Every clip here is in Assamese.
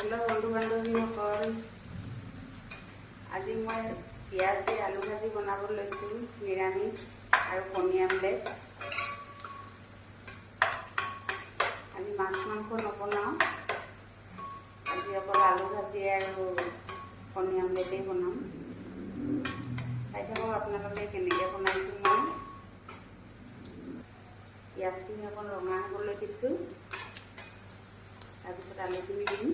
हेलो बंधु बान्धवीসকল, আজি मैं पियाज दी आलू भाजी बनाब लैছোঁ निरामिष और कणी आमलेट। आज माछ मांस नबनाओ, आज अकल आलू भाजी और कणी आमलेटे बनाम। चाई थाকক आपनालोके केनेके बनाइছোঁ। मैं पियाजखिनि अकल रঙा हबले दिছোঁ, তাৰপিছত আলুখিনি দিম।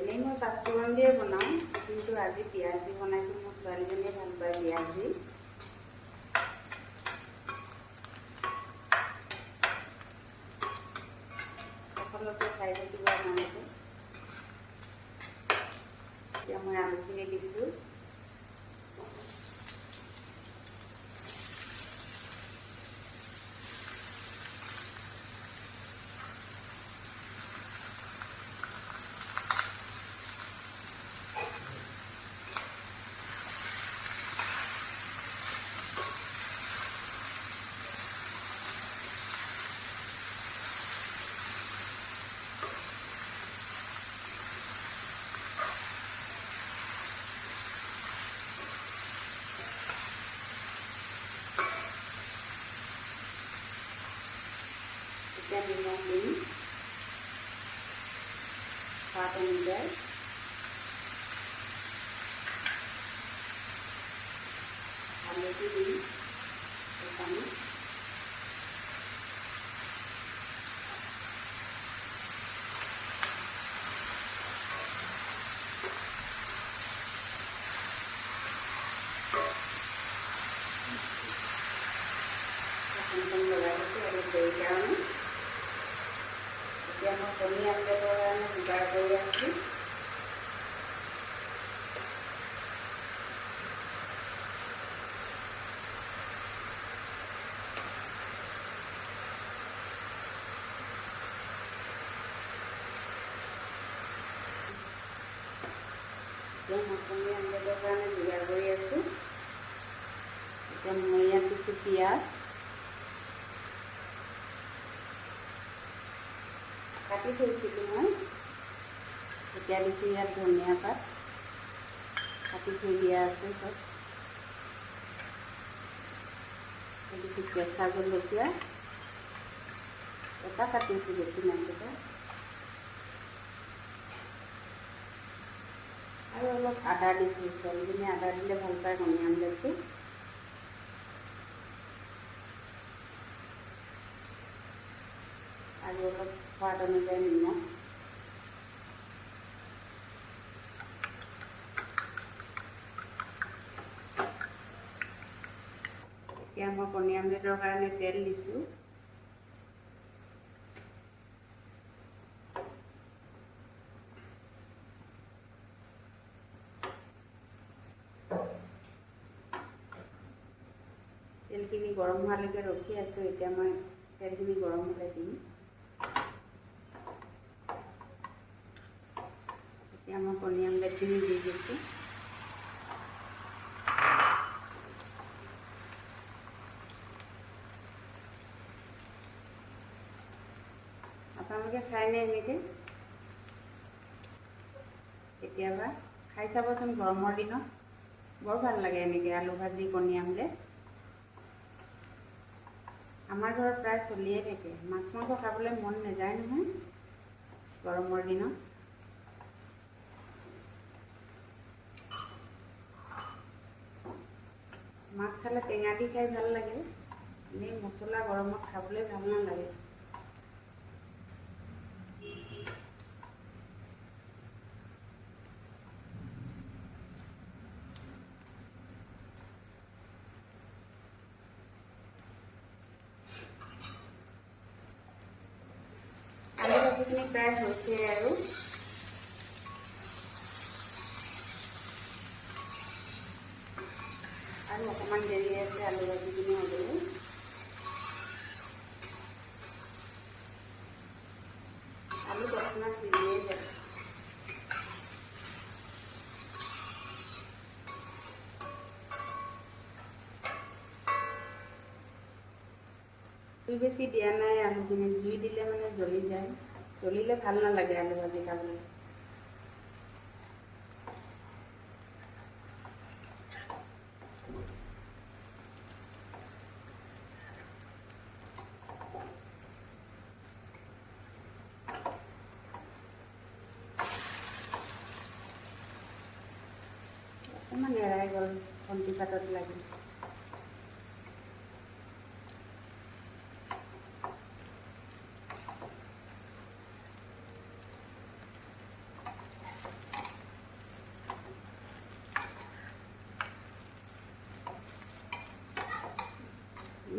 এনেই মই পাঁচফোৰণ দিয়ে বনাওঁ, কিন্তু আজি পিঁয়াজ দি বনাইছোঁ। মোৰ ছোৱালীজনীয়ে ভাল পায় পিঁয়াজ দি। সকলোকে খাই থাকিব আপোনালোকে। এতিয়া মই আলুখিনি দিছোঁ। এতিয়া নিমখ দিম, সোৱাদ অনুযায়ী। হালধি দিম এচামুচ। লগাই দিছোঁ অলপ দেৰি কাৰণে। এতিয়া মই কণী আমলেটৰ কাৰণে যোগাৰ কৰি আছোঁ। এতিয়া মই কণী আমলেটৰ কাৰণে যোগাৰ কৰি আছোঁ। এতিয়া মই ইয়াত দিছোঁ পিঁয়াজ, কাটি থৈছিলোঁ মই। এতিয়া দিছোঁ ইয়াত ধনিয়া পাত, কাটি থৈ দিয়া আছে চব। দিছোঁ কেঁচা জলকীয়া এটা কাটিছোঁ, বেছি নাই কেইটা। আৰু অলপ আদা দিছোঁ, ছোৱালীজনীয়ে আদা দিলে ভাল পায় কণী আমলেটটো। আৰু অলপ সোৱাদ অনুযায়ী নিমখ। এতিয়া মই কণী আমলেটৰ কাৰণে তেল দিছোঁ। তেলখিনি গৰম হোৱালৈকে ৰখি আছোঁ। এতিয়া মই তেলখিনি গৰম হ'লে দিম। এতিয়া মই কণী আমলেটখিনি দি দিছোঁ। আপোনালোকে খায়নে এনেকৈ? কেতিয়াবা খাই চাবচোন, গৰমৰ দিনত বৰ ভাল লাগে এনেকৈ আলু ভাজি কণী আমলেট। আমাৰ ঘৰত প্ৰায় চলিয়ে থাকে। মাছ মাংস খাবলৈ মন নাযায় নহয় গৰমৰ দিনত। মাছ খালে টেঙা দি খাই ভাল লাগে, এনেই মছলা গৰমত খাবলৈ ভাল নালাগে। আলু ভাজিখিনি প্ৰায় হৈছে আৰু। আৰু অকণমান দেৰি আছে আলু ভাজিখিনি হ'বলৈ। আলু তৎক্ষণাত সিজিয়ে যায়। জুই বেছি দিয়া নাই, আলুখিনি জুই দিলে মানে জ্বলি যায়, জ্বলিলে ভাল নালাগে আলু ভাজি খাবলৈ। অকণমান এৰাই গ'ল, খন্তি পাতত লাগি।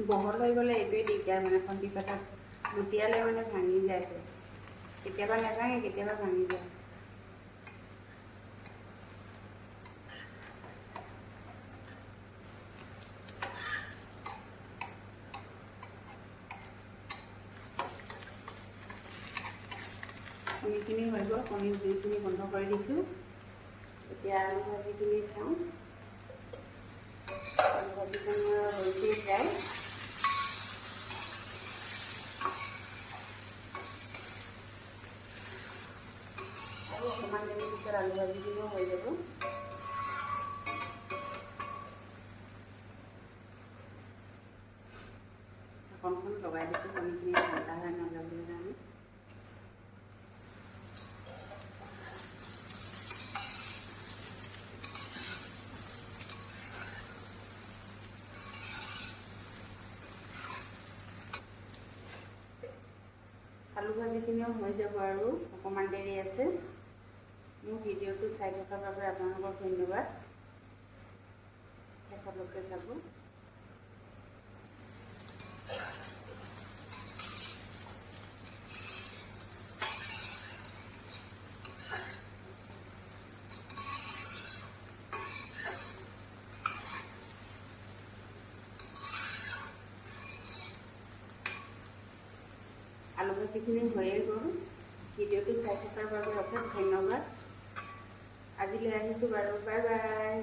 বহল হৈ গ'লে এইটোৱে দিগদাৰ, মানে খন্তি পাতত লুটিয়ালে মানে ভাঙি যায়, কেতিয়াবা নাভাঙে, কেতিয়াবা ভাঙি যায়। কণীখিনি হৈ গ'ল, কণীৰ জুইখিনি বন্ধ কৰি দিছোঁ। এতিয়া আলু ভাজিখিনি চাওঁ, আলু ভাজিখিনি হৈছেই যায়। আৰু অকণমান দেৰি পিছত আলু ভাজিখিনিও হৈ যাব। ঢাকনখন লগাই দিছোঁ, কণীখিনি ঠাণ্ডা হৈ নাযাবলৈ কাৰণে। আলু ভাজিখিনিও হৈ যাব আৰু অকণমান দেৰি আছে। মোৰ ভিডিঅ'টো চাই থকাৰ বাবে আপোনালোকক ধন্যবাদ, শেষলৈকে চাব। আলু ভাজিখিনি হৈয়ে গ'ল। ভিডিঅ'টো চাই থকাৰ বাবে অশেষ ধন্যবাদ। আজিলৈ আহিছোঁ বাৰু, বাই বাই।